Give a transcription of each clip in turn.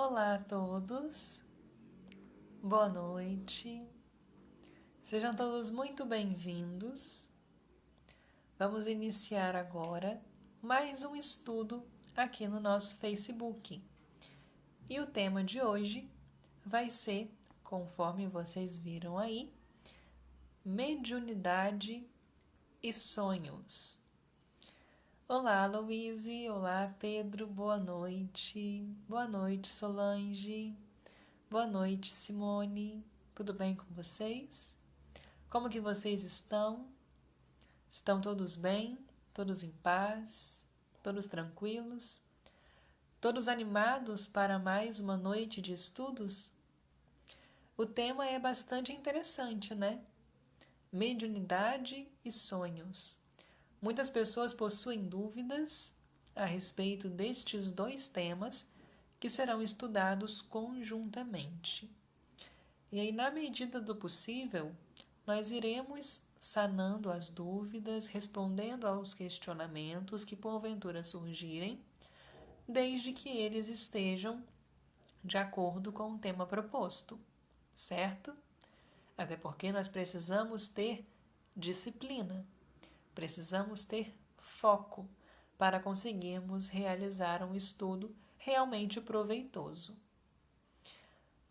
Olá a todos, boa noite, sejam todos muito bem-vindos. Vamos iniciar agora mais um estudo aqui no nosso Facebook. E o tema de hoje vai ser, conforme vocês viram aí, mediunidade e sonhos. Olá, Luíse, olá, Pedro, boa noite. Boa noite, Solange. Boa noite, Simone. Tudo bem com vocês? Como que vocês estão? Estão todos bem? Todos em paz? Todos tranquilos? Todos animados para mais uma noite de estudos? O tema é bastante interessante, né? Mediunidade e sonhos. Muitas pessoas possuem dúvidas a respeito destes dois temas que serão estudados conjuntamente. E aí, na medida do possível, nós iremos sanando as dúvidas, respondendo aos questionamentos que porventura surgirem, desde que eles estejam de acordo com o tema proposto, certo? Até porque nós precisamos ter disciplina, precisamos ter foco para conseguirmos realizar um estudo realmente proveitoso.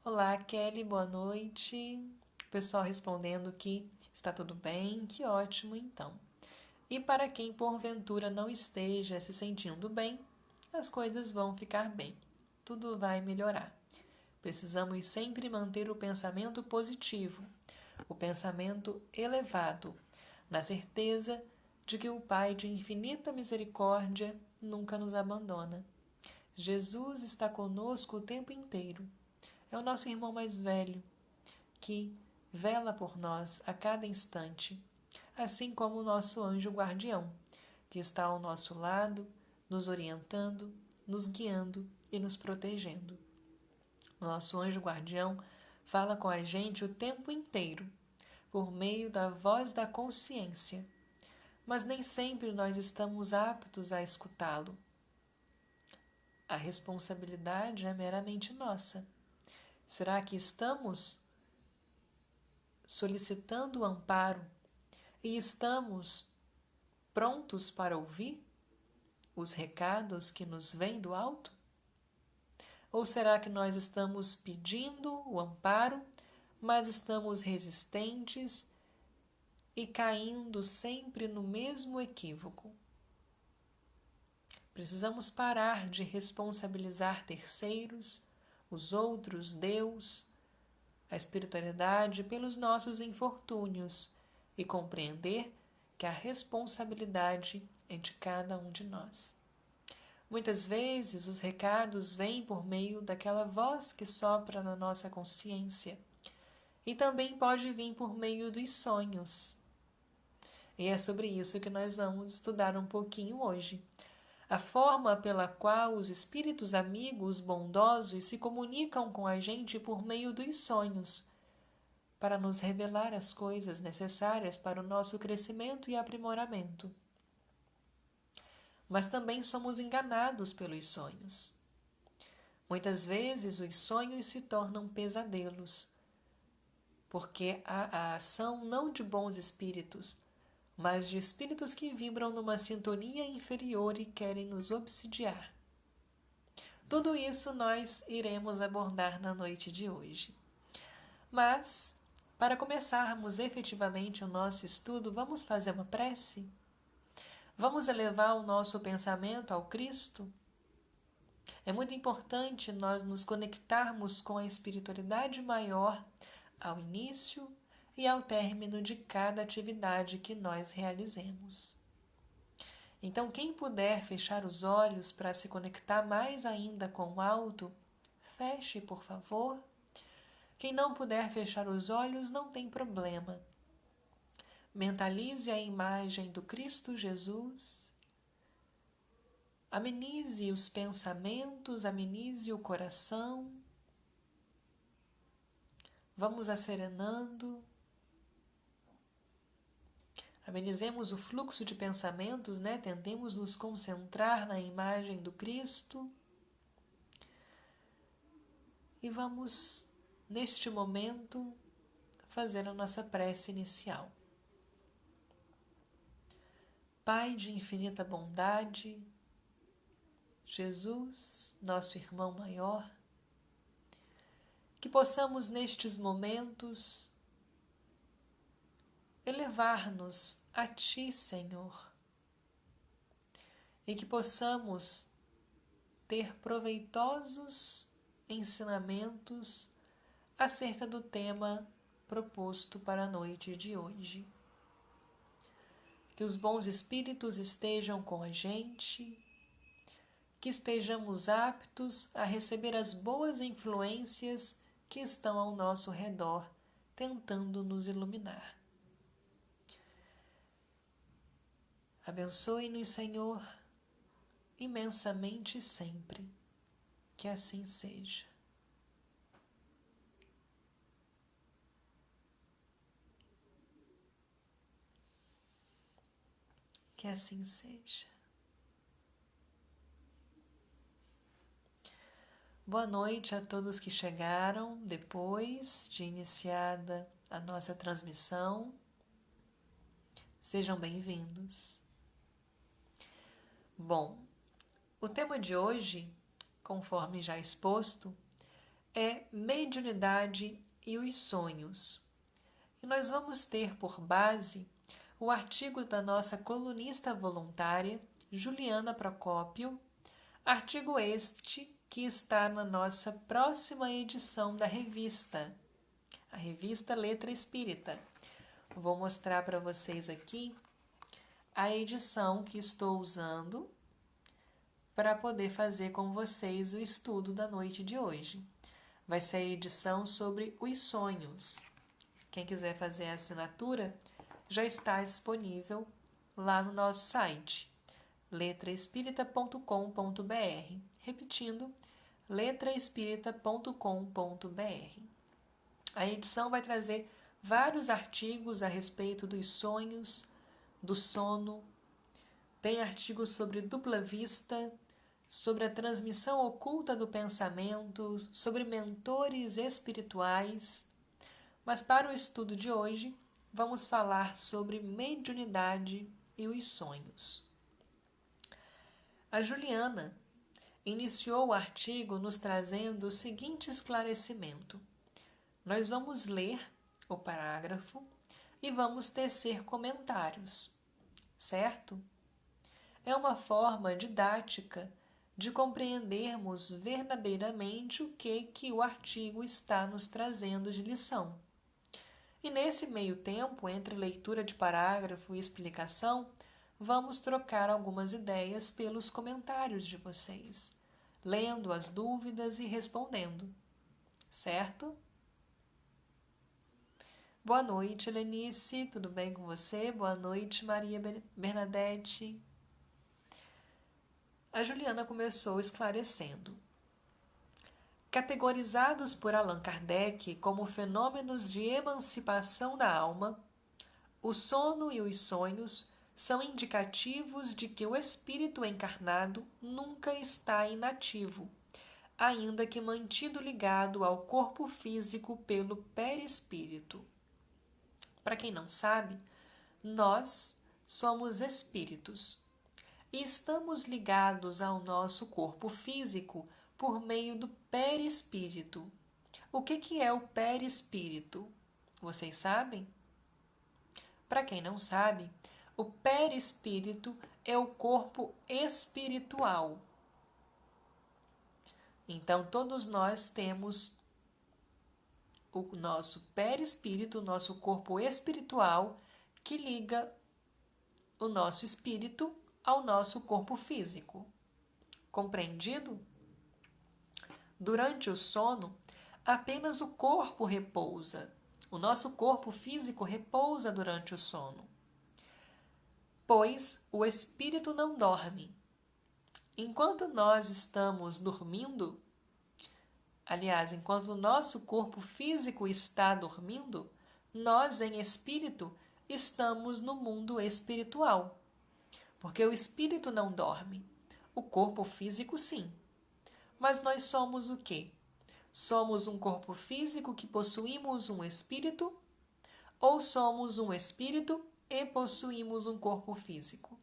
Olá, Kelly, boa noite. Pessoal respondendo que está tudo bem, que ótimo então. E para quem porventura não esteja se sentindo bem, as coisas vão ficar bem, tudo vai melhorar. Precisamos sempre manter o pensamento positivo, o pensamento elevado, na certeza de que o Pai de infinita misericórdia nunca nos abandona. Jesus está conosco o tempo inteiro. É o nosso irmão mais velho, que vela por nós a cada instante, assim como o nosso anjo guardião, que está ao nosso lado, nos orientando, nos guiando e nos protegendo. Nosso anjo guardião fala com a gente o tempo inteiro, por meio da voz da consciência, mas nem sempre nós estamos aptos a escutá-lo. A responsabilidade é meramente nossa. Será que estamos solicitando o amparo e estamos prontos para ouvir os recados que nos vêm do alto? Ou será que nós estamos pedindo o amparo, mas estamos resistentes e caindo sempre no mesmo equívoco? Precisamos parar de responsabilizar terceiros, os outros, Deus, a espiritualidade pelos nossos infortúnios e compreender que a responsabilidade é de cada um de nós. Muitas vezes os recados vêm por meio daquela voz que sopra na nossa consciência e também pode vir por meio dos sonhos. E é sobre isso que nós vamos estudar um pouquinho hoje. A forma pela qual os espíritos amigos bondosos se comunicam com a gente por meio dos sonhos, para nos revelar as coisas necessárias para o nosso crescimento e aprimoramento. Mas também somos enganados pelos sonhos. Muitas vezes os sonhos se tornam pesadelos, porque há a ação não de bons espíritos, mas de espíritos que vibram numa sintonia inferior e querem nos obsidiar. Tudo isso nós iremos abordar na noite de hoje. Mas, para começarmos efetivamente o nosso estudo, vamos fazer uma prece? Vamos elevar o nosso pensamento ao Cristo? É muito importante nós nos conectarmos com a espiritualidade maior ao início e ao término de cada atividade que nós realizemos. Então, quem puder fechar os olhos para se conectar mais ainda com o alto, feche, por favor. Quem não puder fechar os olhos, não tem problema. Mentalize a imagem do Cristo Jesus. Amenize os pensamentos, amenize o coração. Vamos acerenando. Amenizemos o fluxo de pensamentos, né? Tentemos nos concentrar na imagem do Cristo. e vamos, neste momento, fazer a nossa prece inicial. Pai de infinita bondade, Jesus, nosso irmão maior, que possamos nestes momentos elevar-nos a Ti, Senhor, e que possamos ter proveitosos ensinamentos acerca do tema proposto para a noite de hoje. Que os bons espíritos estejam com a gente, que estejamos aptos a receber as boas influências que estão ao nosso redor, tentando nos iluminar. Abençoe-nos, Senhor, imensamente sempre. Que assim seja. Que assim seja. Boa noite a todos que chegaram depois de iniciada a nossa transmissão. Sejam bem-vindos. Bom, o tema de hoje, conforme já exposto, é mediunidade e os sonhos. E nós vamos ter por base o artigo da nossa colunista voluntária, Juliana Procópio, artigo este que está na nossa próxima edição da revista, a revista Letra Espírita. Vou mostrar para vocês aqui a edição que estou usando para poder fazer com vocês o estudo da noite de hoje. Vai ser a edição sobre os sonhos. Quem quiser fazer a assinatura, já está disponível lá no nosso site, letraespírita.com.br. Repetindo, letraespírita.com.br. A edição vai trazer vários artigos a respeito dos sonhos, do sono. Tem artigos sobre dupla vista, sobre a transmissão oculta do pensamento, sobre mentores espirituais. Mas para o estudo de hoje, vamos falar sobre mediunidade e os sonhos. A Juliana iniciou o artigo nos trazendo o seguinte esclarecimento. Nós vamos ler o parágrafo e vamos tecer comentários, certo? É uma forma didática de compreendermos verdadeiramente o que o artigo está nos trazendo de lição. E nesse meio tempo, entre leitura de parágrafo e explicação, vamos trocar algumas ideias pelos comentários de vocês, lendo as dúvidas e respondendo, certo? Boa noite, Helenice, tudo bem com você? Boa noite, Maria Bernadette. A Juliana começou esclarecendo. Categorizados por Allan Kardec como fenômenos de emancipação da alma, o sono e os sonhos são indicativos de que o espírito encarnado nunca está inativo, ainda que mantido ligado ao corpo físico pelo perispírito. Para quem não sabe, nós somos espíritos e estamos ligados ao nosso corpo físico por meio do perispírito. O que é o perispírito? Vocês sabem? Para quem não sabe, o perispírito é o corpo espiritual. Então, todos nós temos o nosso perispírito, o nosso corpo espiritual, que liga o nosso espírito ao nosso corpo físico. Compreendido? Durante o sono, apenas o corpo repousa. O nosso corpo físico repousa durante o sono, pois o espírito não dorme. Enquanto nós estamos dormindo, aliás, enquanto o nosso corpo físico está dormindo, nós, em espírito, estamos no mundo espiritual. Porque o espírito não dorme, o corpo físico sim. Mas nós somos o quê? Somos um corpo físico que possuímos um espírito? Ou somos um espírito e possuímos um corpo físico?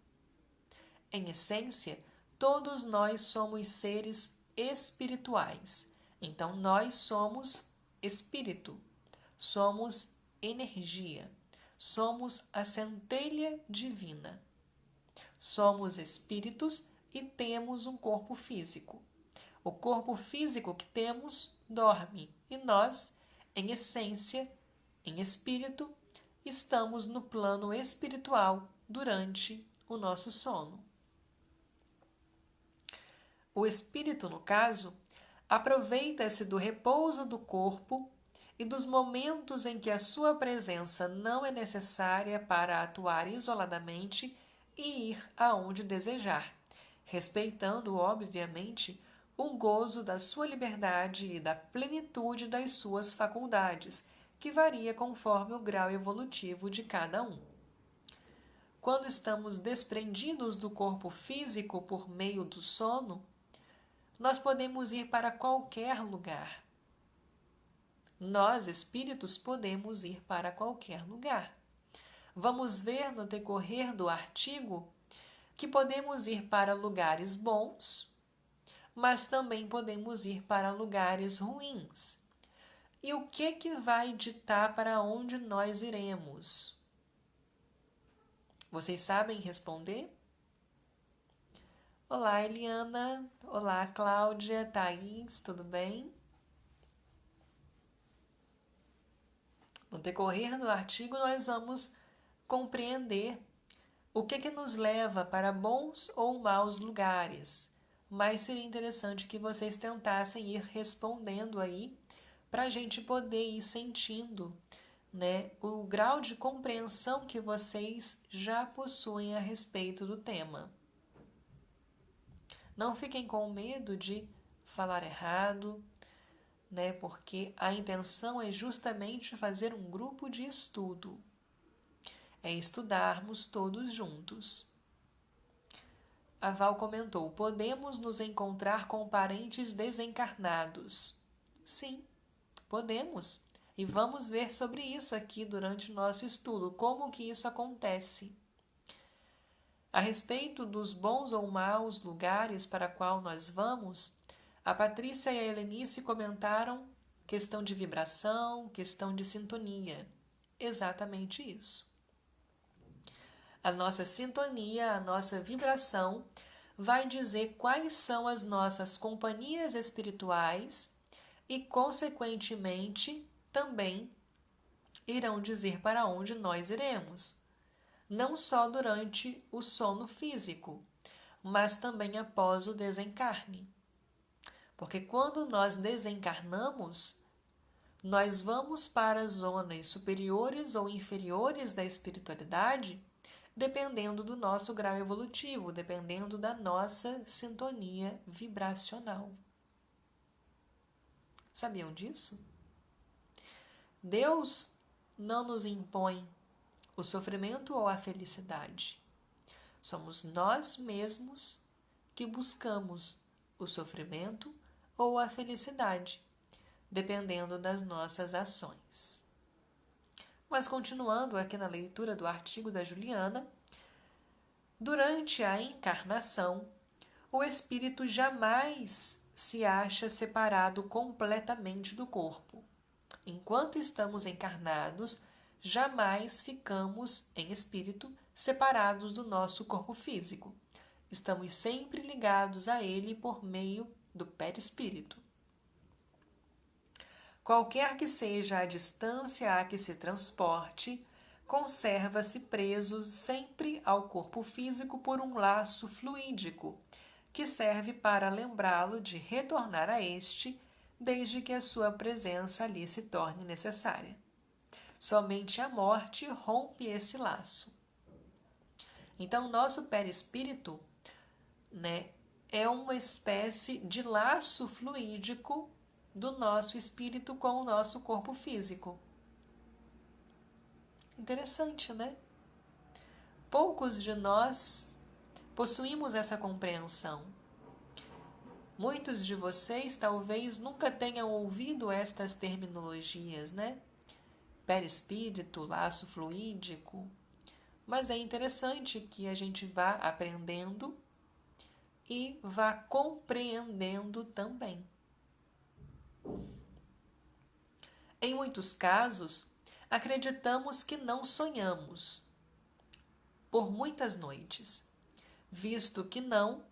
Em essência, todos nós somos seres espirituais. Então, nós somos espírito, somos energia, somos a centelha divina. Somos espíritos e temos um corpo físico. O corpo físico que temos dorme e nós, em essência, em espírito, estamos no plano espiritual durante o nosso sono. O espírito, no caso, aproveita-se do repouso do corpo e dos momentos em que a sua presença não é necessária para atuar isoladamente e ir aonde desejar, respeitando, obviamente, o gozo da sua liberdade e da plenitude das suas faculdades, que varia conforme o grau evolutivo de cada um. Quando estamos desprendidos do corpo físico por meio do sono, nós podemos ir para qualquer lugar. Nós, espíritos, podemos ir para qualquer lugar. Vamos ver no decorrer do artigo que podemos ir para lugares bons, mas também podemos ir para lugares ruins. E o que vai ditar para onde nós iremos? Vocês sabem responder? Olá, Eliana. Olá, Cláudia, Thaís, tudo bem? No decorrer do artigo, nós vamos compreender o que nos leva para bons ou maus lugares. Mas seria interessante que vocês tentassem ir respondendo aí para a gente poder ir sentindo, né, o grau de compreensão que vocês já possuem a respeito do tema. Não fiquem com medo de falar errado, né, porque a intenção é justamente fazer um grupo de estudo. É estudarmos todos juntos. A Val comentou: podemos nos encontrar com parentes desencarnados. Sim, podemos. E vamos ver sobre isso aqui durante o nosso estudo, como que isso acontece. A respeito dos bons ou maus lugares para qual nós vamos, a Patrícia e a Helenice comentaram questão de vibração, questão de sintonia. Exatamente isso. A nossa sintonia, a nossa vibração vai dizer quais são as nossas companhias espirituais e, consequentemente, também irão dizer para onde nós iremos. Não só durante o sono físico, mas também após o desencarne. Porque quando nós desencarnamos, nós vamos para as zonas superiores ou inferiores da espiritualidade, dependendo do nosso grau evolutivo, dependendo da nossa sintonia vibracional. Sabiam disso? Deus não nos impõe o sofrimento ou a felicidade. Somos nós mesmos que buscamos o sofrimento ou a felicidade, dependendo das nossas ações. Mas continuando aqui na leitura do artigo da Juliana, durante a encarnação, o espírito jamais se acha separado completamente do corpo. Enquanto estamos encarnados, jamais ficamos, em espírito, separados do nosso corpo físico. Estamos sempre ligados a ele por meio do perispírito. Qualquer que seja a distância a que se transporte, conserva-se preso sempre ao corpo físico por um laço fluídico, que serve para lembrá-lo de retornar a este, desde que a sua presença ali se torne necessária. Somente a morte rompe esse laço. Então, nosso perispírito, né, é uma espécie de laço fluídico do nosso espírito com o nosso corpo físico. Interessante, né? Poucos de nós possuímos essa compreensão. Muitos de vocês talvez nunca tenham ouvido estas terminologias, né? Perispírito, laço fluídico. Mas é interessante que a gente vá aprendendo e vá compreendendo também. Em muitos casos, acreditamos que não sonhamos por muitas noites, visto que não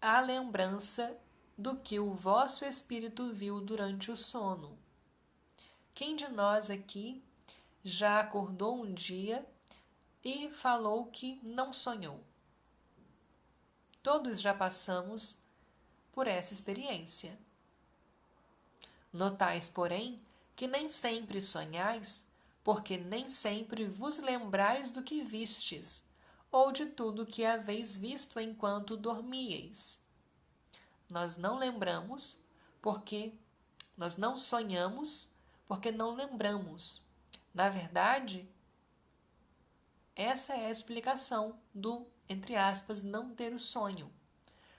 há lembrança do que o vosso espírito viu durante o sono. Quem de nós aqui já acordou um dia e falou que não sonhou? Todos já passamos por essa experiência. Notais, porém, que nem sempre sonhais, porque nem sempre vos lembrais do que vistes, ou de tudo que haveis visto enquanto dormíeis. Nós não lembramos, porque nós não sonhamos, porque não lembramos. Na verdade, essa é a explicação do, entre aspas, não ter o sonho.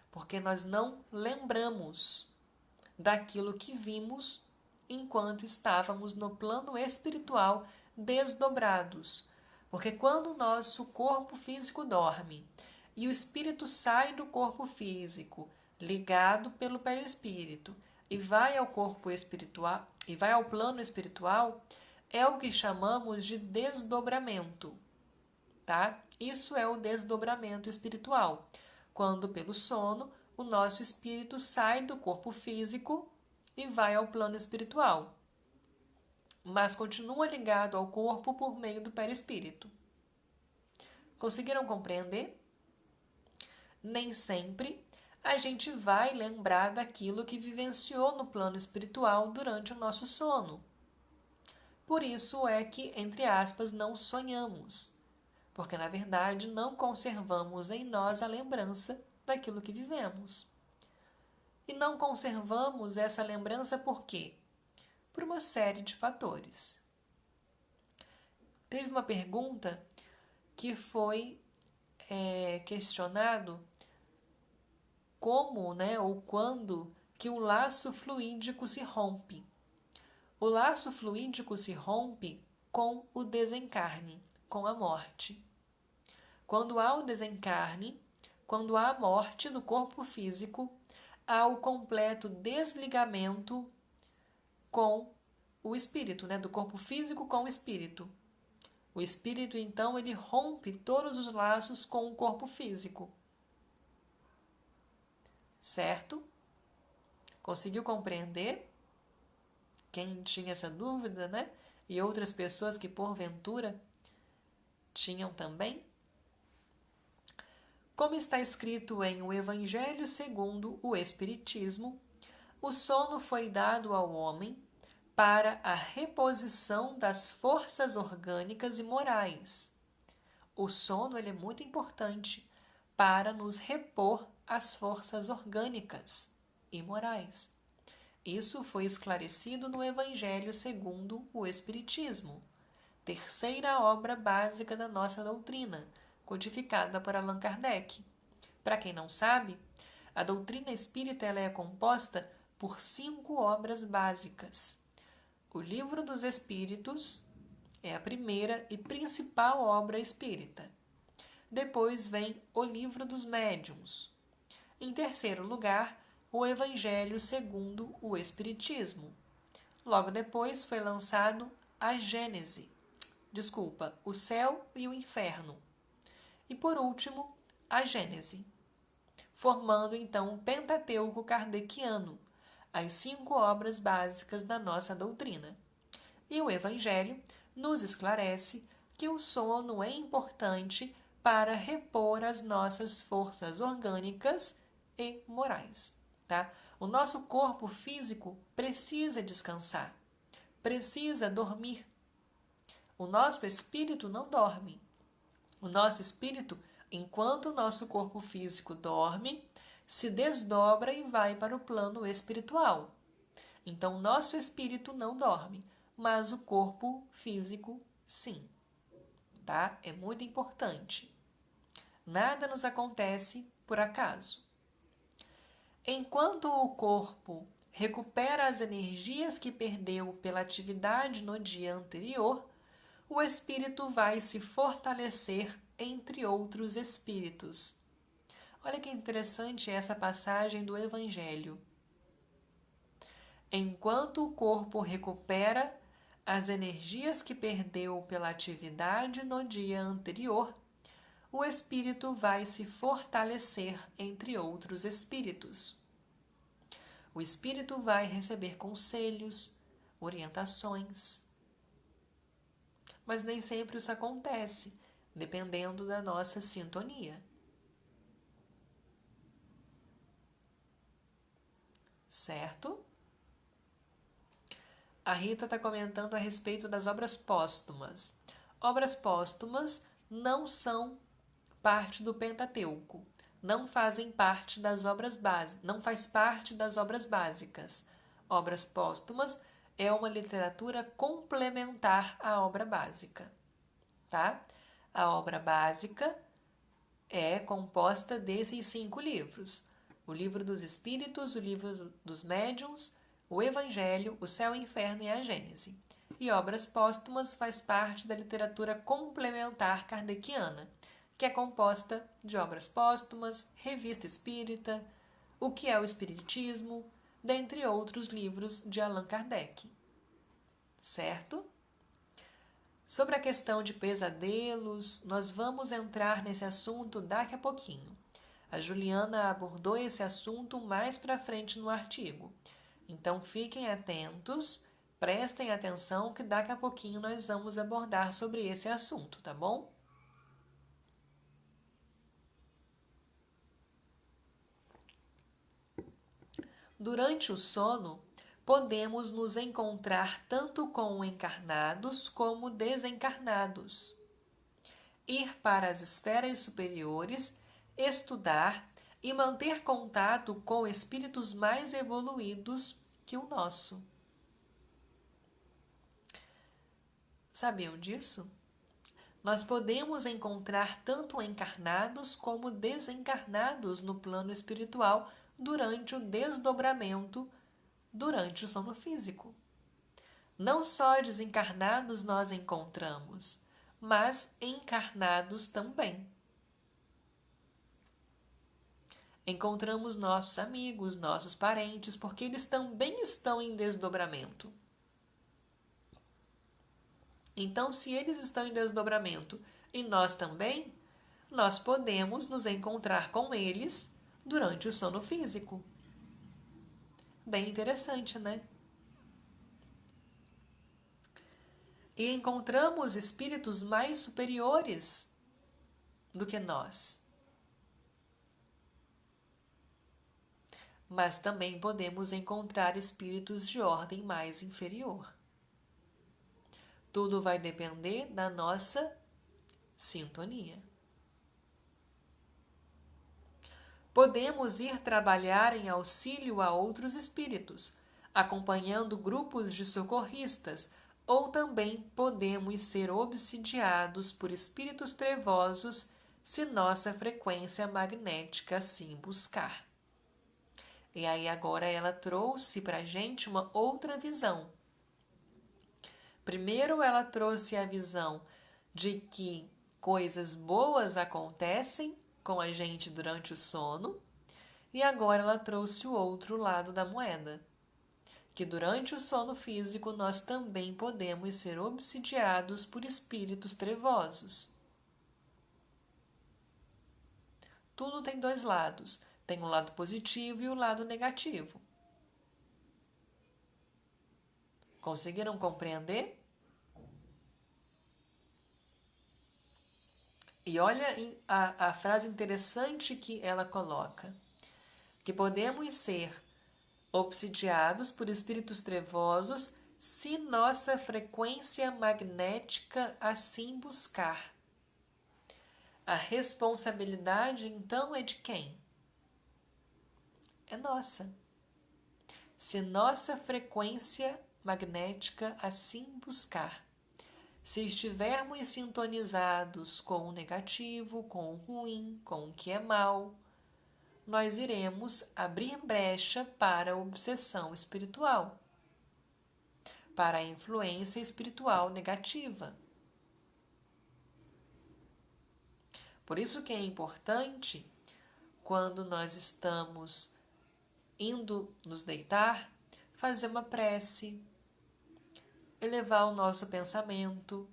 Porque nós não lembramos daquilo que vimos enquanto estávamos no plano espiritual desdobrados. Porque quando o nosso corpo físico dorme e o espírito sai do corpo físico, ligado pelo perispírito, e vai ao corpo espiritual e vai ao plano espiritual, é o que chamamos de desdobramento, tá? Isso é o desdobramento espiritual. Quando pelo sono o nosso espírito sai do corpo físico e vai ao plano espiritual, mas continua ligado ao corpo por meio do perispírito. Conseguiram compreender? Nem sempre a gente vai lembrar daquilo que vivenciou no plano espiritual durante o nosso sono. Por isso é que, entre aspas, não sonhamos, porque na verdade não conservamos em nós a lembrança daquilo que vivemos. E não conservamos essa lembrança por quê? Por uma série de fatores. Teve uma pergunta que foi questionado como, né, ou quando que o laço fluídico se rompe. O laço fluídico se rompe com o desencarne, com a morte. Quando há o desencarne, quando há a morte do corpo físico, há o completo desligamento com o espírito, né, do corpo físico com o espírito. O espírito, então, ele rompe todos os laços com o corpo físico. Certo? Conseguiu compreender? Quem tinha essa dúvida, né? E outras pessoas que, porventura, tinham também? Como está escrito em O Evangelho segundo o Espiritismo, o sono foi dado ao homem para a reposição das forças orgânicas e morais. O sono ele é muito importante para nos repor as forças orgânicas e morais. Isso foi esclarecido no Evangelho segundo o Espiritismo, terceira obra básica da nossa doutrina, codificada por Allan Kardec. Para quem não sabe, a doutrina espírita ela é composta por 5 obras básicas. O Livro dos Espíritos é a primeira e principal obra espírita. Depois vem o Livro dos Médiuns. Em terceiro lugar, o Evangelho segundo o Espiritismo. Logo depois foi lançado a Gênese, o Céu e o Inferno. E por último, a Gênese, formando então o Pentateuco Kardeciano, as 5 obras básicas da nossa doutrina. E o Evangelho nos esclarece que o sono é importante para repor as nossas forças orgânicas e morais. Tá? O nosso corpo físico precisa descansar, precisa dormir. O nosso espírito não dorme. O nosso espírito, enquanto o nosso corpo físico dorme, se desdobra e vai para o plano espiritual. Então, o nosso espírito não dorme, mas o corpo físico sim. Tá? É muito importante. Nada nos acontece por acaso. Enquanto o corpo recupera as energias que perdeu pela atividade no dia anterior, o espírito vai se fortalecer entre outros espíritos. Olha que interessante essa passagem do Evangelho. Enquanto o corpo recupera as energias que perdeu pela atividade no dia anterior, o espírito vai se fortalecer entre outros espíritos. O espírito vai receber conselhos, orientações. Mas nem sempre isso acontece, dependendo da nossa sintonia. Certo? A Rita está comentando a respeito das obras póstumas. Obras póstumas não são parte do Pentateuco, não fazem parte das obras básicas, não faz parte das obras básicas. Obras póstumas é uma literatura complementar à obra básica, tá? A obra básica é composta desses 5 livros: o Livro dos Espíritos, o Livro dos Médiuns, o Evangelho, o Céu e o Inferno e a Gênese. E obras póstumas faz parte da literatura complementar kardeciana, que é composta de obras póstumas, Revista Espírita, O que é o Espiritismo, dentre outros livros de Allan Kardec. Certo? Sobre a questão de pesadelos, nós vamos entrar nesse assunto daqui a pouquinho. A Juliana abordou esse assunto mais para frente no artigo. Então fiquem atentos, prestem atenção que daqui a pouquinho nós vamos abordar sobre esse assunto, tá bom? Durante o sono, podemos nos encontrar tanto com encarnados como desencarnados. Ir para as esferas superiores, estudar e manter contato com espíritos mais evoluídos que o nosso. Sabiam disso? Nós podemos encontrar tanto encarnados como desencarnados no plano espiritual durante o desdobramento, durante o sono físico. Não só desencarnados nós encontramos, mas encarnados também. Encontramos nossos amigos, nossos parentes, porque eles também estão em desdobramento. Então, se eles estão em desdobramento e nós também, nós podemos nos encontrar com eles durante o sono físico. Bem interessante, né? E encontramos espíritos mais superiores do que nós. Mas também podemos encontrar espíritos de ordem mais inferior. Tudo vai depender da nossa sintonia. Podemos ir trabalhar em auxílio a outros espíritos, acompanhando grupos de socorristas, ou também podemos ser obsidiados por espíritos trevosos se nossa frequência magnética assim buscar. E aí agora ela trouxe para a gente uma outra visão. Primeiro ela trouxe a visão de que coisas boas acontecem com a gente durante o sono, e agora ela trouxe o outro lado da moeda, que durante o sono físico nós também podemos ser obsidiados por espíritos trevosos. Tudo tem 2 lados, tem o lado positivo e o lado negativo. Conseguiram compreender? E olha a frase interessante que ela coloca, que podemos ser obsidiados por espíritos trevosos se nossa frequência magnética assim buscar. A responsabilidade, então, é de quem? É nossa. Se nossa frequência magnética assim buscar. Se estivermos sintonizados com o negativo, com o ruim, com o que é mal, nós iremos abrir brecha para a obsessão espiritual, para a influência espiritual negativa. Por isso que é importante, quando nós estamos indo nos deitar, fazer uma prece, elevar o nosso pensamento.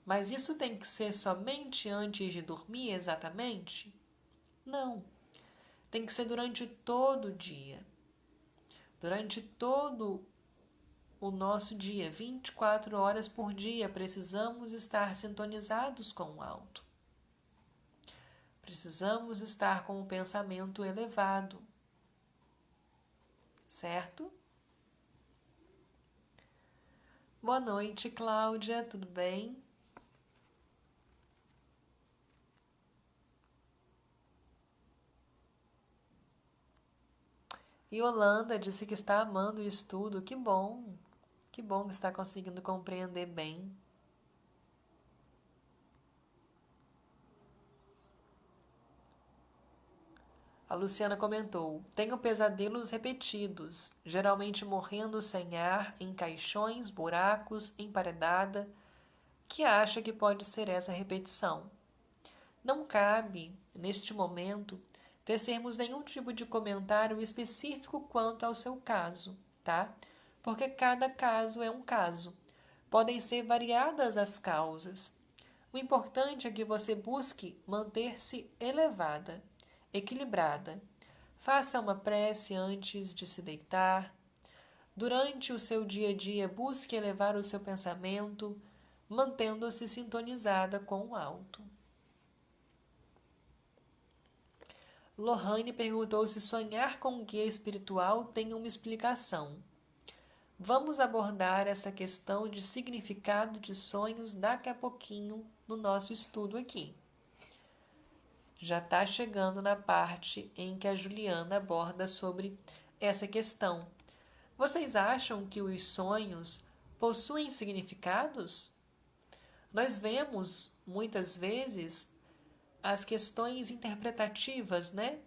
Mas isso tem que ser somente antes de dormir, exatamente? Não. Tem que ser durante todo o dia. Durante todo o nosso dia, 24 horas por dia, precisamos estar sintonizados com o alto. Precisamos estar com o pensamento elevado. Certo? Boa noite, Cláudia, tudo bem? E Holanda disse que está amando o estudo. Que bom! Que bom que está conseguindo compreender bem. A Luciana comentou: tenho pesadelos repetidos, geralmente morrendo sem ar, em caixões, buracos, emparedada. Que acha que pode ser essa repetição? Não cabe, neste momento, tecermos nenhum tipo de comentário específico quanto ao seu caso, tá? Porque cada caso é um caso. Podem ser variadas as causas. O importante é que você busque manter-se elevada, equilibrada. Faça uma prece antes de se deitar. Durante o seu dia a dia, busque elevar o seu pensamento, mantendo-se sintonizada com o alto. Lohane perguntou se sonhar com um guia espiritual tem uma explicação. Vamos abordar essa questão de significado de sonhos daqui a pouquinho no nosso estudo aqui. Já está chegando na parte em que a Juliana aborda sobre essa questão. Vocês acham que os sonhos possuem significados? Nós vemos, muitas vezes, as questões interpretativas, né?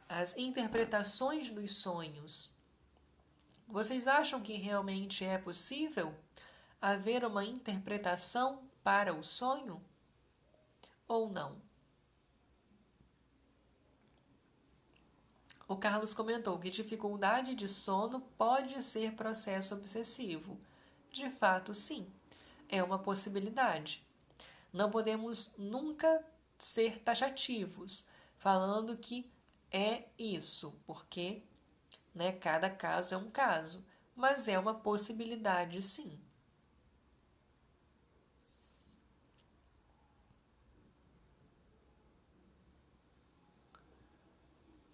As interpretações dos sonhos. Vocês acham que realmente é possível haver uma interpretação para o sonho? Ou não? O Carlos comentou que dificuldade de sono pode ser processo obsessivo. De fato, sim, é uma possibilidade. Não podemos nunca ser taxativos, falando que é isso, porque cada caso é um caso, mas é uma possibilidade, sim.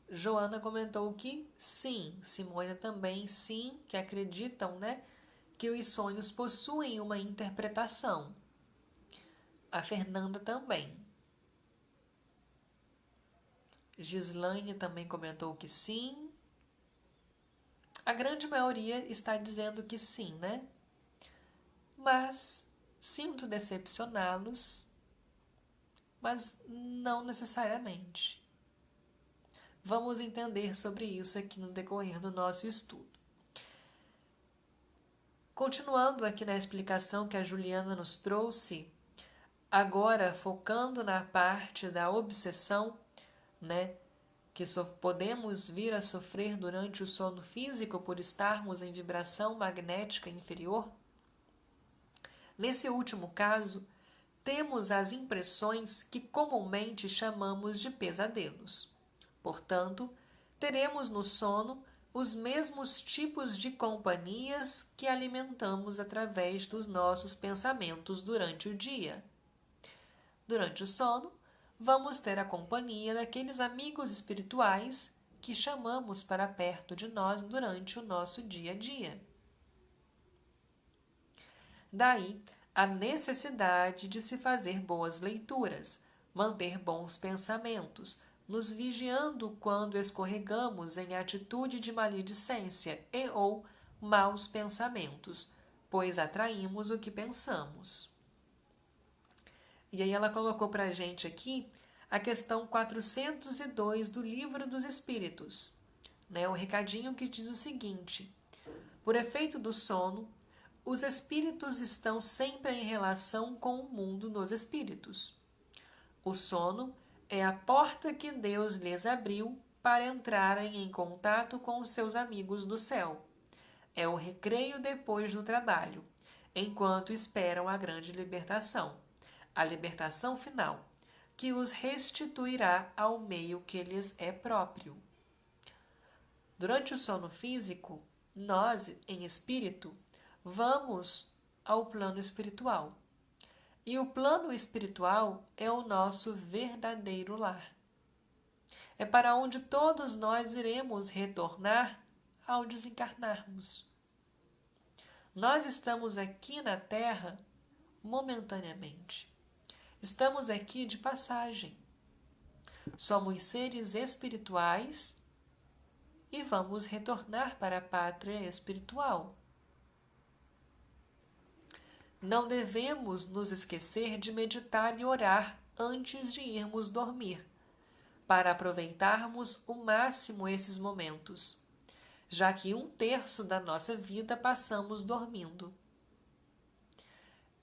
Joana comentou que sim, Simônia também sim, que acreditam, que os sonhos possuem uma interpretação. A Fernanda também. Gislaine também comentou que sim. A grande maioria está dizendo que sim, né? Mas sinto decepcioná-los, mas não necessariamente. Vamos entender sobre isso aqui no decorrer do nosso estudo. Continuando aqui na explicação que a Juliana nos trouxe, agora focando na parte da obsessão, que podemos vir a sofrer durante o sono físico por estarmos em vibração magnética inferior. Nesse último caso, temos as impressões que comumente chamamos de pesadelos. Portanto, teremos no sono os mesmos tipos de companhias que alimentamos através dos nossos pensamentos durante o dia. Durante o sono, vamos ter a companhia daqueles amigos espirituais que chamamos para perto de nós durante o nosso dia a dia. Daí, a necessidade de se fazer boas leituras, manter bons pensamentos, nos vigiando quando escorregamos em atitude de maledicência e ou maus pensamentos, pois atraímos o que pensamos. E aí ela colocou para a gente aqui a questão 402 do Livro dos Espíritos, né? O recadinho que diz o seguinte: por efeito do sono, os espíritos estão sempre em relação com o mundo dos espíritos. O sono é a porta que Deus lhes abriu para entrarem em contato com os seus amigos do céu. É o recreio depois do trabalho, enquanto esperam a grande libertação, a libertação final, que os restituirá ao meio que lhes é próprio. Durante o sono físico, nós, em espírito, vamos ao plano espiritual. E o plano espiritual é o nosso verdadeiro lar. É para onde todos nós iremos retornar ao desencarnarmos. Nós estamos aqui na Terra momentaneamente. Estamos aqui de passagem. Somos seres espirituais e vamos retornar para a pátria espiritual. Não devemos nos esquecer de meditar e orar antes de irmos dormir, para aproveitarmos o máximo esses momentos, já que 1/3 da nossa vida passamos dormindo.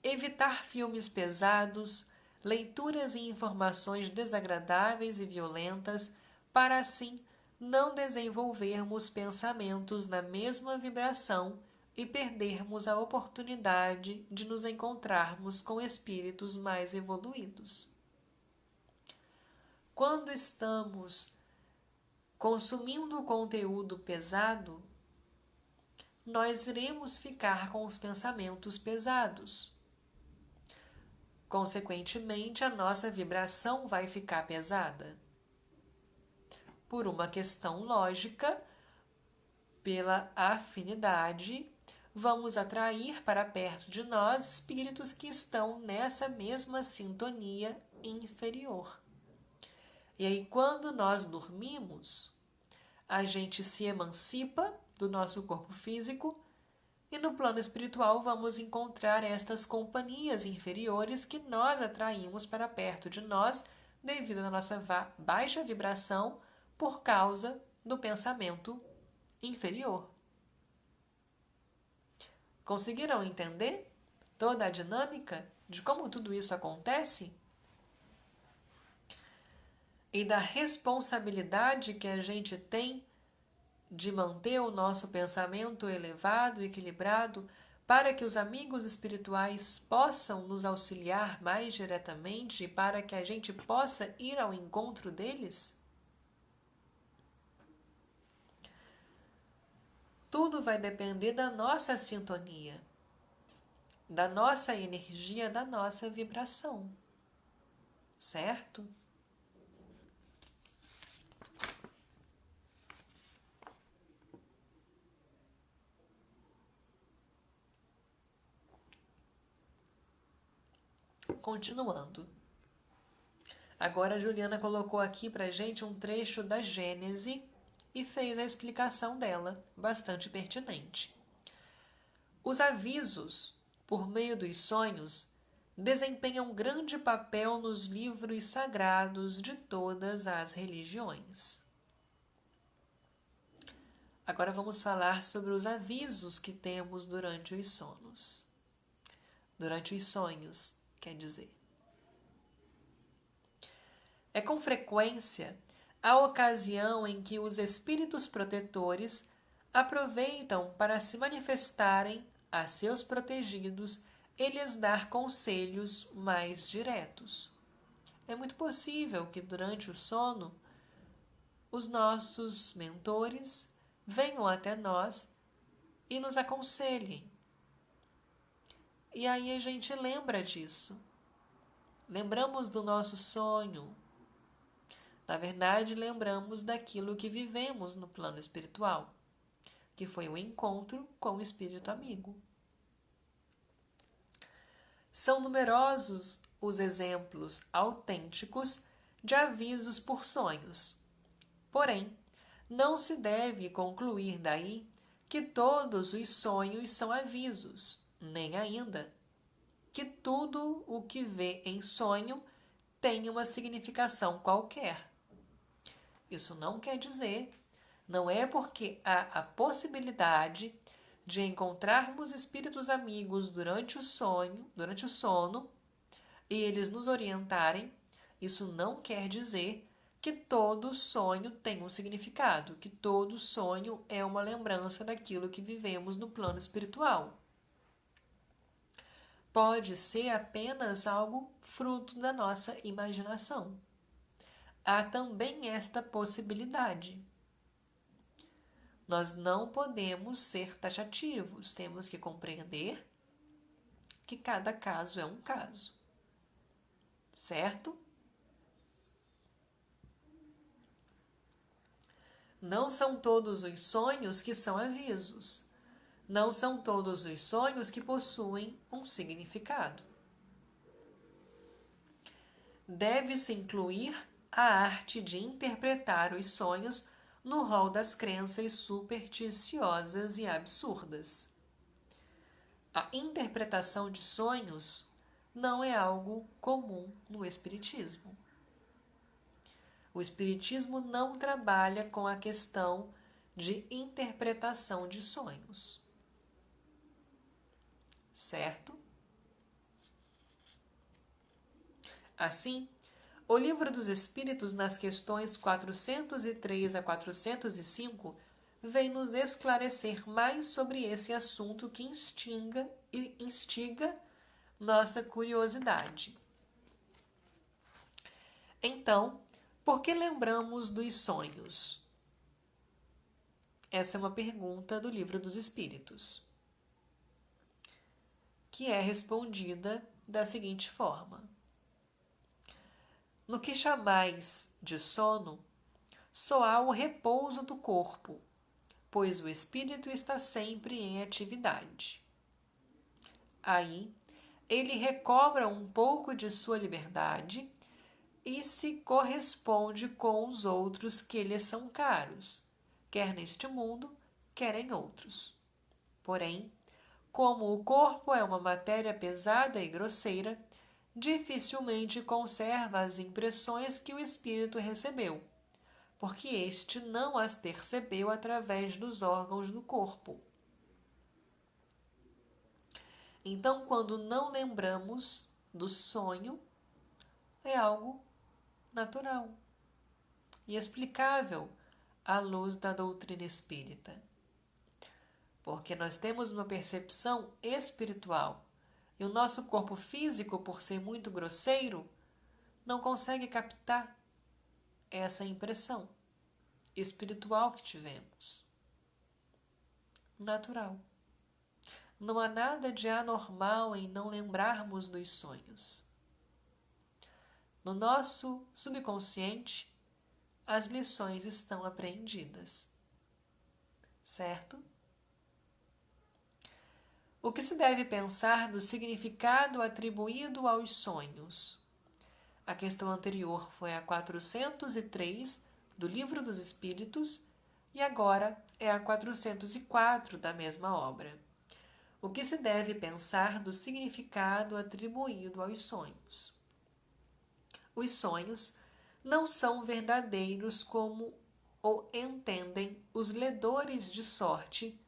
Evitar filmes pesados, leituras e informações desagradáveis e violentas, para assim não desenvolvermos pensamentos na mesma vibração e perdermos a oportunidade de nos encontrarmos com espíritos mais evoluídos. Quando estamos consumindo conteúdo pesado, nós iremos ficar com os pensamentos pesados. Consequentemente, a nossa vibração vai ficar pesada. Por uma questão lógica, pela afinidade, vamos atrair para perto de nós espíritos que estão nessa mesma sintonia inferior. E aí, quando nós dormimos, a gente se emancipa do nosso corpo físico e no plano espiritual vamos encontrar estas companhias inferiores que nós atraímos para perto de nós devido à nossa baixa vibração por causa do pensamento inferior. Conseguiram entender toda a dinâmica de como tudo isso acontece? E da responsabilidade que a gente tem de manter o nosso pensamento elevado e equilibrado para que os amigos espirituais possam nos auxiliar mais diretamente e para que a gente possa ir ao encontro deles? Tudo vai depender da nossa sintonia, da nossa energia, da nossa vibração, certo? Continuando. Agora a Juliana colocou aqui pra gente um trecho da Gênese e fez a explicação dela, bastante pertinente. Os avisos, por meio dos sonhos, desempenham grande papel nos livros sagrados de todas as religiões. Agora vamos falar sobre os avisos que temos durante os sonos. Durante os sonhos, quer dizer. É com frequência a ocasião em que os espíritos protetores aproveitam para se manifestarem a seus protegidos e lhes dar conselhos mais diretos. É muito possível que durante o sono os nossos mentores venham até nós e nos aconselhem. E aí a gente lembra disso. Lembramos do nosso sonho. Na verdade, lembramos daquilo que vivemos no plano espiritual, que foi o encontro com o espírito amigo. São numerosos os exemplos autênticos de avisos por sonhos. Porém, não se deve concluir daí que todos os sonhos são avisos, nem ainda que tudo o que vê em sonho tem uma significação qualquer. Isso não quer dizer, não é porque há a possibilidade de encontrarmos espíritos amigos durante o sono, e eles nos orientarem, isso não quer dizer que todo sonho tem um significado, que todo sonho é uma lembrança daquilo que vivemos no plano espiritual. Pode ser apenas algo fruto da nossa imaginação. Há também esta possibilidade. Nós não podemos ser taxativos, temos que compreender que cada caso é um caso. Certo? Não são todos os sonhos que são avisos. Não são todos os sonhos que possuem um significado. Deve-se incluir a arte de interpretar os sonhos no rol das crenças supersticiosas e absurdas. A interpretação de sonhos não é algo comum no Espiritismo. O Espiritismo não trabalha com a questão de interpretação de sonhos. Certo? Assim, o Livro dos Espíritos, nas questões 403 a 405, vem nos esclarecer mais sobre esse assunto que instiga nossa curiosidade. Então, por que lembramos dos sonhos? Essa é uma pergunta do Livro dos Espíritos, que é respondida da seguinte forma: no que chamais de sono, só há o repouso do corpo, pois o espírito está sempre em atividade. Aí, ele recobra um pouco de sua liberdade e se corresponde com os outros que lhe são caros, quer neste mundo, quer em outros. Porém, como o corpo é uma matéria pesada e grosseira, dificilmente conserva as impressões que o espírito recebeu, porque este não as percebeu através dos órgãos do corpo. Então, quando não lembramos do sonho, é algo natural e explicável à luz da doutrina espírita. Porque nós temos uma percepção espiritual e o nosso corpo físico, por ser muito grosseiro, não consegue captar essa impressão espiritual que tivemos. Natural. Não há nada de anormal em não lembrarmos dos sonhos. No nosso subconsciente, as lições estão apreendidas. Certo? O que se deve pensar do significado atribuído aos sonhos? A questão anterior foi a 403 do Livro dos Espíritos e agora é a 404 da mesma obra. O que se deve pensar do significado atribuído aos sonhos? Os sonhos não são verdadeiros como o entendem os ledores de sorte,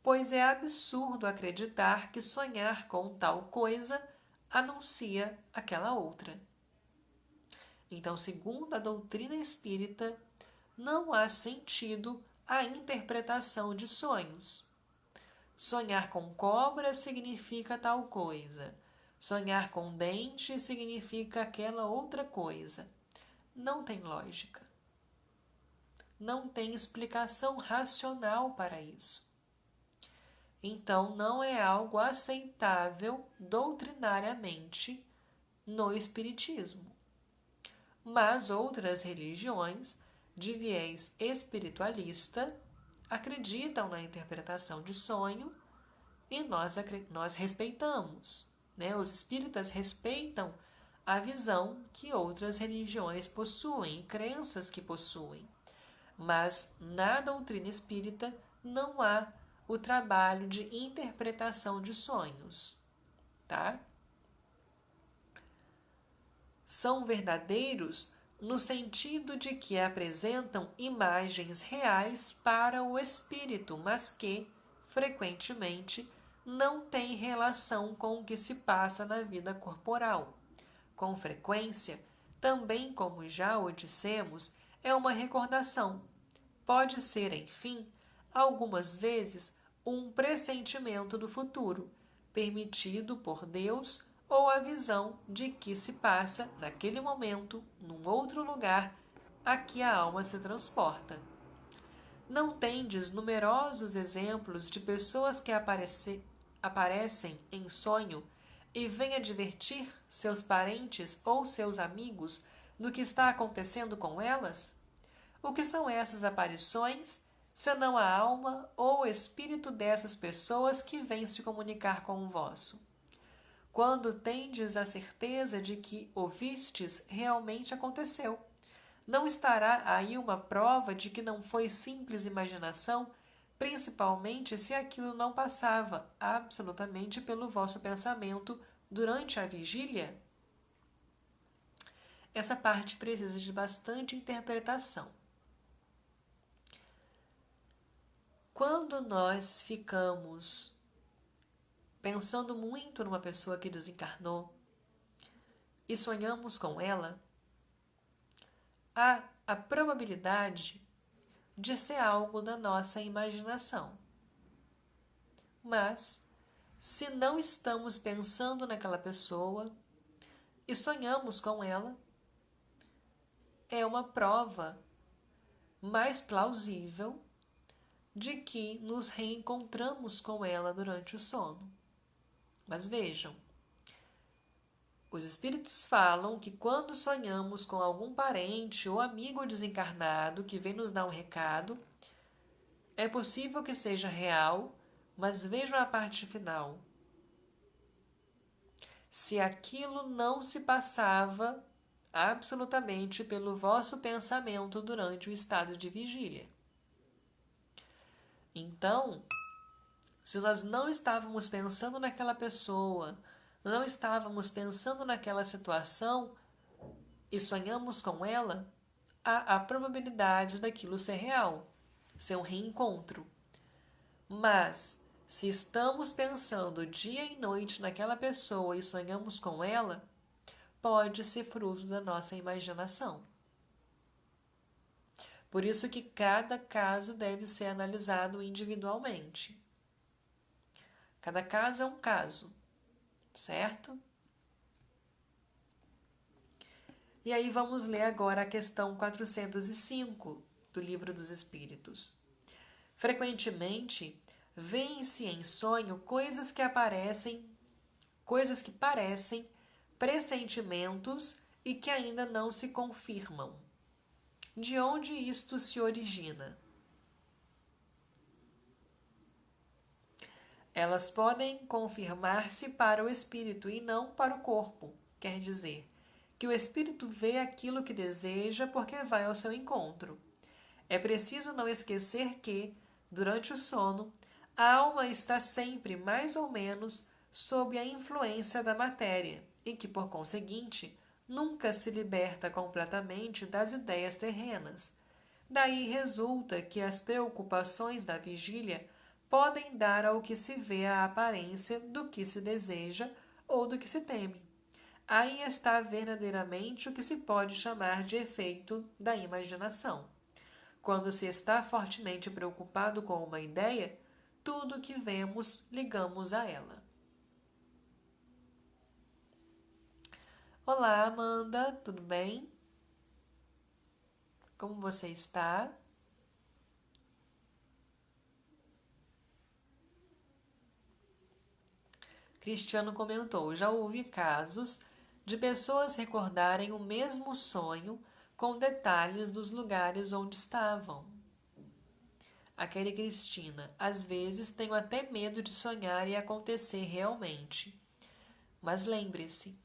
pois é absurdo acreditar que sonhar com tal coisa anuncia aquela outra. Então, segundo a doutrina espírita, não há sentido a interpretação de sonhos. Sonhar com cobra significa tal coisa. Sonhar com dente significa aquela outra coisa. Não tem lógica. Não tem explicação racional para isso. Então, não é algo aceitável doutrinariamente no Espiritismo. Mas outras religiões de viés espiritualista acreditam na interpretação de sonho e nós respeitamos. Né? Os espíritas respeitam a visão que outras religiões possuem e crenças que possuem. Mas na doutrina espírita não há o trabalho de interpretação de sonhos. Tá? são verdadeiros no sentido de que apresentam imagens reais para o espírito, mas que, frequentemente, não têm relação com o que se passa na vida corporal. Com frequência, também como já o dissemos, é uma recordação. Pode ser, enfim, algumas vezes, um pressentimento do futuro, permitido por Deus, ou a visão de que se passa, naquele momento, num outro lugar, a que a alma se transporta. Não tendes numerosos exemplos de pessoas que aparecem em sonho e vêm advertir seus parentes ou seus amigos do que está acontecendo com elas? O que são essas aparições, senão a alma ou o espírito dessas pessoas que vêm se comunicar com o vosso? Quando tendes a certeza de que o vistes, realmente aconteceu. Não estará aí uma prova de que não foi simples imaginação, principalmente se aquilo não passava absolutamente pelo vosso pensamento durante a vigília? Essa parte precisa de bastante interpretação. Quando nós ficamos pensando muito numa pessoa que desencarnou e sonhamos com ela, há a probabilidade de ser algo da nossa imaginação. Mas, se não estamos pensando naquela pessoa e sonhamos com ela, é uma prova mais plausível de que nos reencontramos com ela durante o sono. Mas vejam, os espíritos falam que quando sonhamos com algum parente ou amigo desencarnado que vem nos dar um recado, é possível que seja real, mas vejam a parte final. Se aquilo não se passava absolutamente pelo vosso pensamento durante o estado de vigília. Então, se nós não estávamos pensando naquela pessoa, não estávamos pensando naquela situação e sonhamos com ela, há a probabilidade daquilo ser real, ser um reencontro. Mas, se estamos pensando dia e noite naquela pessoa e sonhamos com ela, pode ser fruto da nossa imaginação. Por isso que cada caso deve ser analisado individualmente. Cada caso é um caso, certo? E aí vamos ler agora a questão 405 do Livro dos Espíritos. Frequentemente, vêem-se em sonho coisas que parecem pressentimentos e que ainda não se confirmam. De onde isto se origina? Elas podem confirmar-se para o espírito e não para o corpo. Quer dizer, que o espírito vê aquilo que deseja porque vai ao seu encontro. É preciso não esquecer que, durante o sono, a alma está sempre mais ou menos sob a influência da matéria e que, por conseguinte, nunca se liberta completamente das ideias terrenas. Daí resulta que as preocupações da vigília podem dar ao que se vê a aparência do que se deseja ou do que se teme. Aí está verdadeiramente o que se pode chamar de efeito da imaginação. Quando se está fortemente preocupado com uma ideia, tudo o que vemos ligamos a ela. Olá, Amanda, tudo bem? Como você está? Cristiano comentou: já houve casos de pessoas recordarem o mesmo sonho com detalhes dos lugares onde estavam. A Kelly Cristina: às vezes tenho até medo de sonhar e acontecer realmente. Mas lembre-se,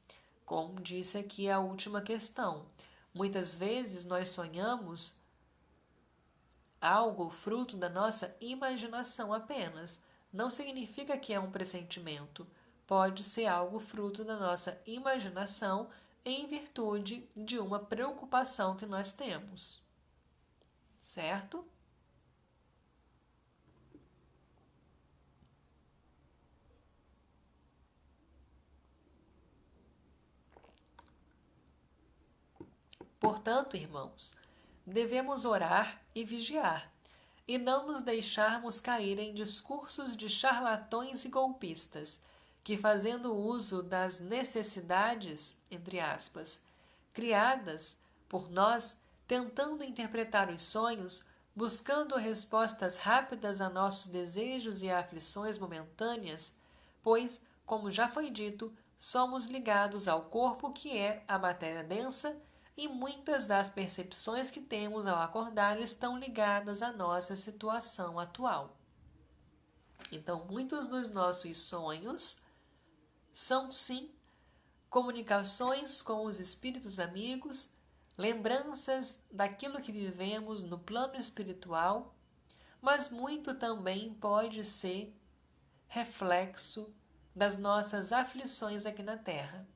como disse aqui a última questão, muitas vezes nós sonhamos algo fruto da nossa imaginação apenas. Não significa que é um pressentimento. Pode ser algo fruto da nossa imaginação em virtude de uma preocupação que nós temos. Certo? Portanto, irmãos, devemos orar e vigiar, e não nos deixarmos cair em discursos de charlatões e golpistas, que, fazendo uso das necessidades, entre aspas, criadas por nós, tentando interpretar os sonhos, buscando respostas rápidas a nossos desejos e aflições momentâneas, pois, como já foi dito, somos ligados ao corpo que é a matéria densa, e muitas das percepções que temos ao acordar estão ligadas à nossa situação atual. Então, muitos dos nossos sonhos são, sim, comunicações com os espíritos amigos, lembranças daquilo que vivemos no plano espiritual, mas muito também pode ser reflexo das nossas aflições aqui na Terra.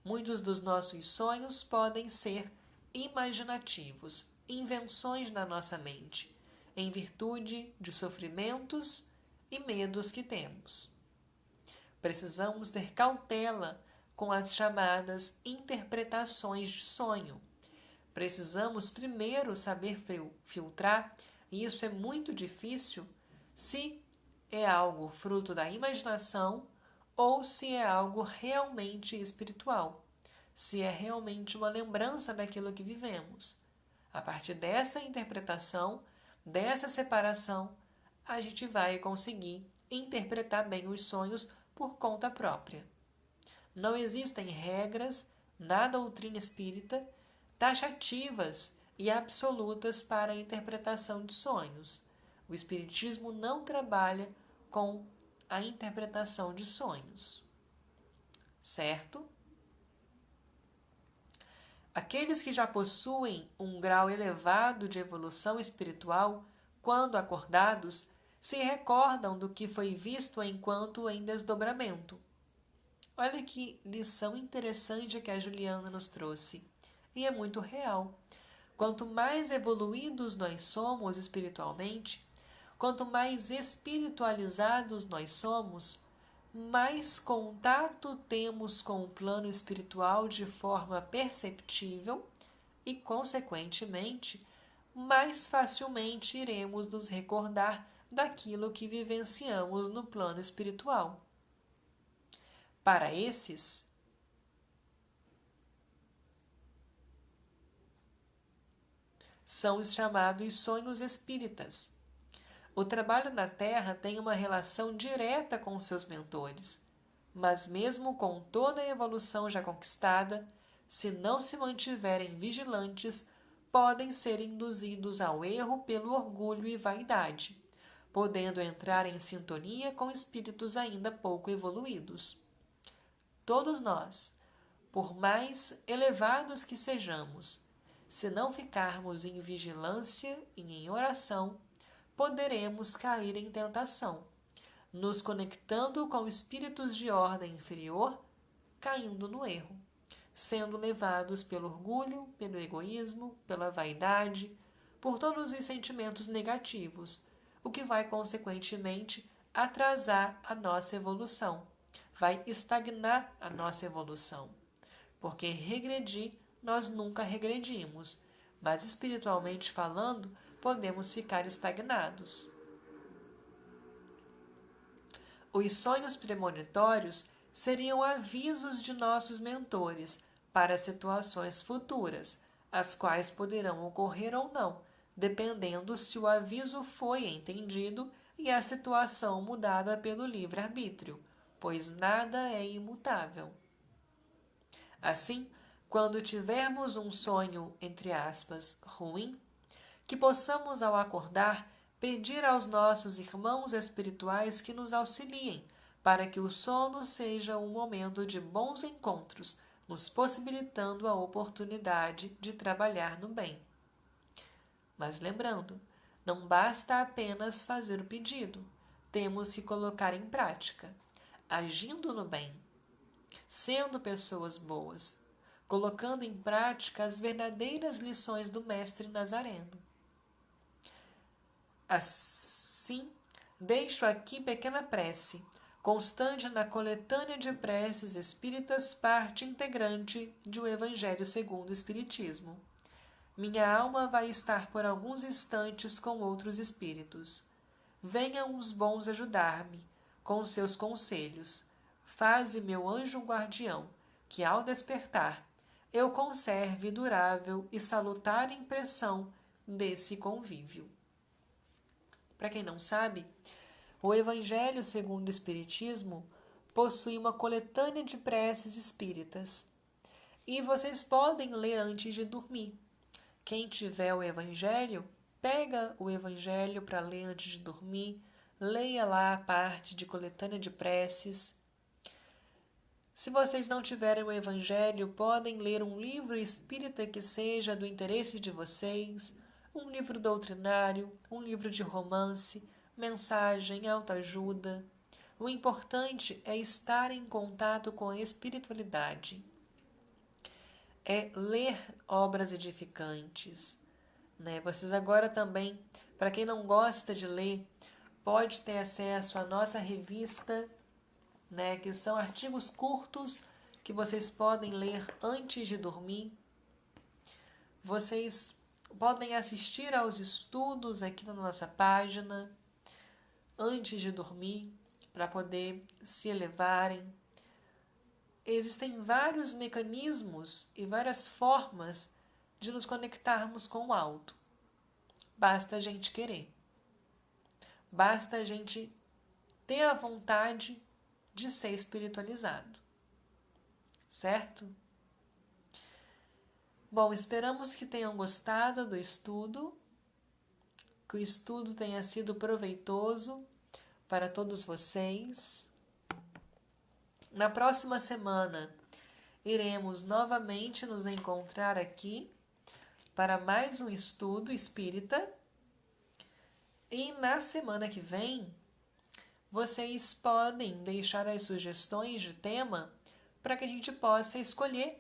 Muitos dos nossos sonhos podem ser imaginativos, invenções da nossa mente, em virtude de sofrimentos e medos que temos. Precisamos ter cautela com as chamadas interpretações de sonho. Precisamos primeiro saber filtrar, e isso é muito difícil, se é algo fruto da imaginação ou se é algo realmente espiritual, se é realmente uma lembrança daquilo que vivemos. A partir dessa interpretação, dessa separação, a gente vai conseguir interpretar bem os sonhos por conta própria. Não existem regras na doutrina espírita taxativas e absolutas para a interpretação de sonhos. O espiritismo não trabalha com a interpretação de sonhos. Certo? Aqueles que já possuem um grau elevado de evolução espiritual, quando acordados, se recordam do que foi visto enquanto em desdobramento. Olha que lição interessante que a Juliana nos trouxe. E é muito real. Quanto mais evoluídos nós somos espiritualmente, quanto mais espiritualizados nós somos, mais contato temos com o plano espiritual de forma perceptível e, consequentemente, mais facilmente iremos nos recordar daquilo que vivenciamos no plano espiritual. Para esses, são os chamados sonhos espíritas. O trabalho na Terra tem uma relação direta com seus mentores, mas mesmo com toda a evolução já conquistada, se não se mantiverem vigilantes, podem ser induzidos ao erro pelo orgulho e vaidade, podendo entrar em sintonia com espíritos ainda pouco evoluídos. Todos nós, por mais elevados que sejamos, se não ficarmos em vigilância e em oração, poderemos cair em tentação, nos conectando com espíritos de ordem inferior, caindo no erro, sendo levados pelo orgulho, pelo egoísmo, pela vaidade, por todos os sentimentos negativos, o que vai, consequentemente, atrasar a nossa evolução, vai estagnar a nossa evolução, porque regredir nós nunca regredimos, mas espiritualmente falando, podemos ficar estagnados. Os sonhos premonitórios seriam avisos de nossos mentores para situações futuras, as quais poderão ocorrer ou não, dependendo se o aviso foi entendido e a situação mudada pelo livre-arbítrio, pois nada é imutável. Assim, quando tivermos um sonho, entre aspas, ruim, que possamos, ao acordar, pedir aos nossos irmãos espirituais que nos auxiliem, para que o sono seja um momento de bons encontros, nos possibilitando a oportunidade de trabalhar no bem. Mas lembrando, não basta apenas fazer o pedido, temos que colocar em prática, agindo no bem, sendo pessoas boas, colocando em prática as verdadeiras lições do Mestre Nazareno. Assim, deixo aqui pequena prece, constante na coletânea de preces espíritas, parte integrante de O Evangelho segundo o Espiritismo. Minha alma vai estar por alguns instantes com outros espíritos. Venham os bons ajudar-me com seus conselhos. Faze meu anjo guardião, que ao despertar eu conserve durável e salutar impressão desse convívio. Para quem não sabe, o Evangelho segundo o Espiritismo possui uma coletânea de preces espíritas e vocês podem ler antes de dormir. Quem tiver o Evangelho, pega o Evangelho para ler antes de dormir, leia lá a parte de coletânea de preces. Se vocês não tiverem o Evangelho, podem ler um livro espírita que seja do interesse de vocês, um livro doutrinário, um livro de romance, mensagem, autoajuda. O importante é estar em contato com a espiritualidade. É ler obras edificantes. Vocês agora também, para quem não gosta de ler, pode ter acesso à nossa revista, que são artigos curtos que vocês podem ler antes de dormir. Vocês podem assistir aos estudos aqui na nossa página antes de dormir, para poder se elevarem. Existem vários mecanismos e várias formas de nos conectarmos com o alto. Basta a gente querer. Basta a gente ter a vontade de ser espiritualizado. Certo? Bom, esperamos que tenham gostado do estudo, que o estudo tenha sido proveitoso para todos vocês. Na próxima semana, iremos novamente nos encontrar aqui para mais um estudo espírita. E na semana que vem, vocês podem deixar as sugestões de tema para que a gente possa escolher.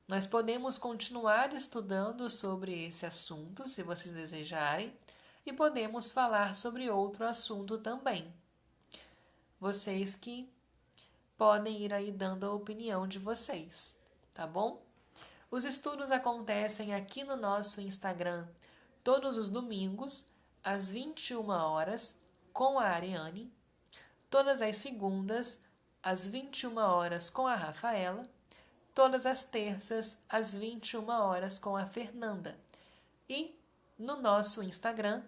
Nós podemos continuar estudando sobre esse assunto, se vocês desejarem, e podemos falar sobre outro assunto também. Vocês que podem ir aí dando a opinião de vocês, tá bom? Os estudos acontecem aqui no nosso Instagram todos os domingos, às 21 horas, com a Ariane, todas as segundas, às 21 horas, com a Rafaela, todas as terças, às 21 horas, com a Fernanda. E no nosso Instagram,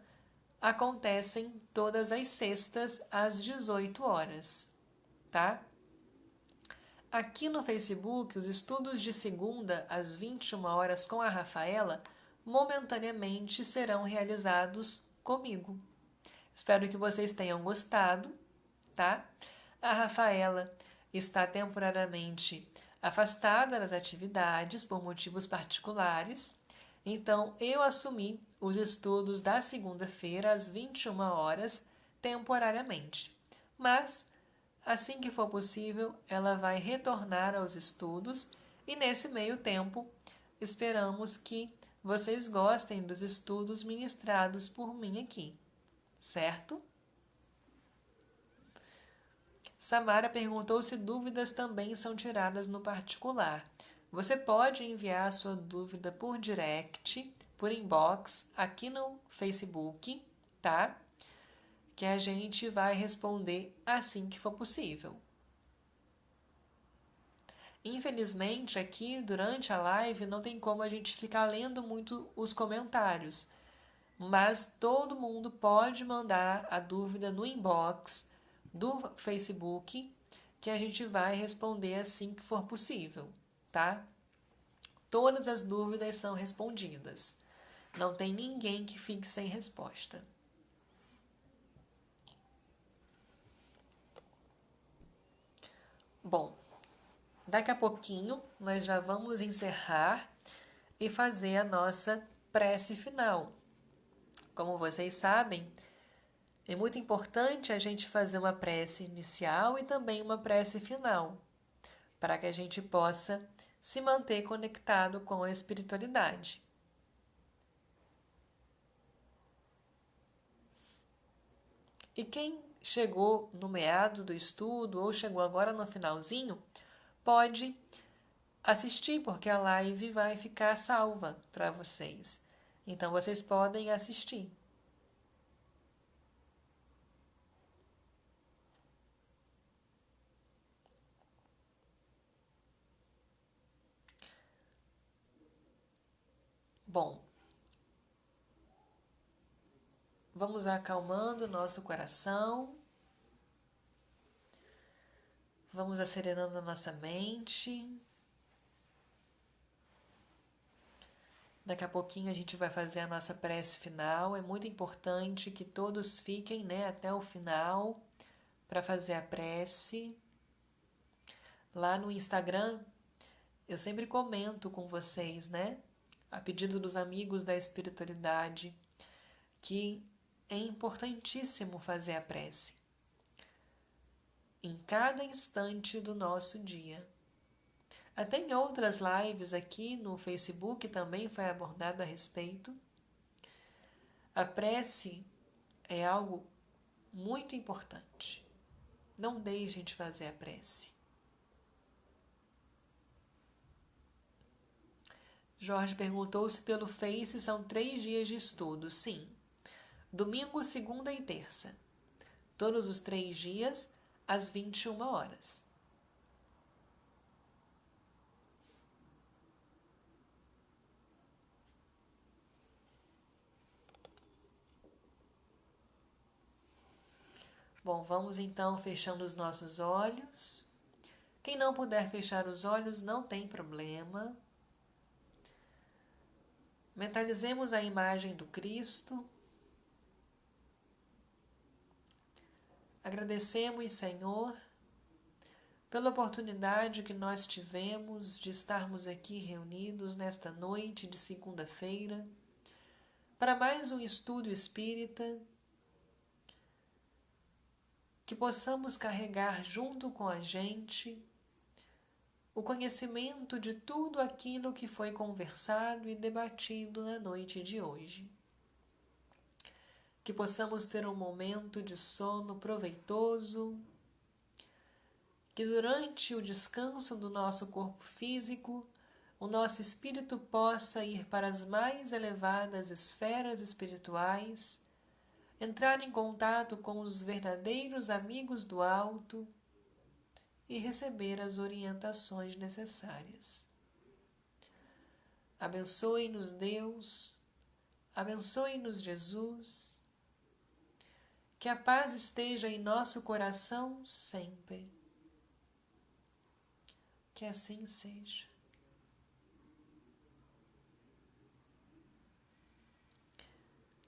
acontecem todas as sextas, às 18 horas, tá? Aqui no Facebook, os estudos de segunda, às 21 horas, com a Rafaela, momentaneamente serão realizados comigo. Espero que vocês tenham gostado, tá? A Rafaela está temporariamente afastada das atividades por motivos particulares, então eu assumi os estudos da segunda-feira às 21 horas temporariamente. Mas, assim que for possível, ela vai retornar aos estudos e nesse meio tempo esperamos que vocês gostem dos estudos ministrados por mim aqui, certo? Samara perguntou se dúvidas também são tiradas no particular. Você pode enviar a sua dúvida por direct, por inbox, aqui no Facebook, tá? Que a gente vai responder assim que for possível. Infelizmente, aqui durante a live não tem como a gente ficar lendo muito os comentários, mas todo mundo pode mandar a dúvida no inbox do Facebook, que a gente vai responder assim que for possível, tá? Todas as dúvidas são respondidas. Não tem ninguém que fique sem resposta. Bom, daqui a pouquinho nós já vamos encerrar e fazer a nossa prece final. Como vocês sabem, é muito importante a gente fazer uma prece inicial e também uma prece final, para que a gente possa se manter conectado com a espiritualidade. E quem chegou no meado do estudo ou chegou agora no finalzinho, pode assistir, porque a live vai ficar salva para vocês. Então vocês podem assistir. Bom, vamos acalmando o nosso coração. Vamos acerenando a nossa mente. Daqui a pouquinho a gente vai fazer a nossa prece final. É muito importante que todos fiquem, né, até o final para fazer a prece. Lá no Instagram, eu sempre comento com vocês, né, a pedido dos amigos da espiritualidade, que é importantíssimo fazer a prece em cada instante do nosso dia. Até em outras lives aqui no Facebook também foi abordado a respeito. A prece é algo muito importante. Não deixem de fazer a prece. Jorge perguntou se pelo Face são 3 dias de estudo. Sim. Domingo, segunda e terça. Todos os 3 dias, às 21 horas. Bom, vamos então fechando os nossos olhos. Quem não puder fechar os olhos, não tem problema. Mentalizemos a imagem do Cristo. Agradecemos, Senhor, pela oportunidade que nós tivemos de estarmos aqui reunidos nesta noite de segunda-feira para mais um estudo espírita, que possamos carregar junto com a gente o conhecimento de tudo aquilo que foi conversado e debatido na noite de hoje. Que possamos ter um momento de sono proveitoso, que durante o descanso do nosso corpo físico, o nosso espírito possa ir para as mais elevadas esferas espirituais, entrar em contato com os verdadeiros amigos do alto e receber as orientações necessárias. Abençoe-nos, Deus, abençoe-nos, Jesus, que a paz esteja em nosso coração sempre. Que assim seja.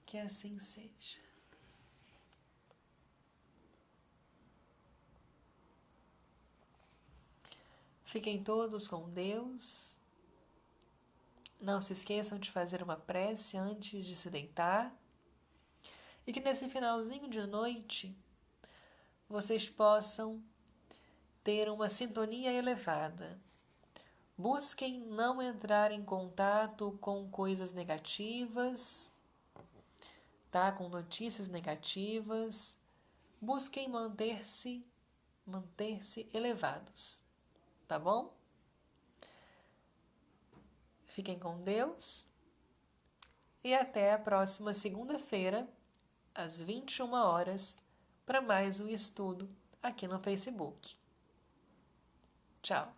Que assim seja. Fiquem todos com Deus. Não se esqueçam de fazer uma prece antes de se deitar. E que nesse finalzinho de noite vocês possam ter uma sintonia elevada. Busquem não entrar em contato com coisas negativas, tá? Com notícias negativas. Busquem manter-se elevados, tá bom? Fiquem com Deus e até a próxima segunda-feira, às 21 horas, para mais um estudo aqui no Facebook. Tchau!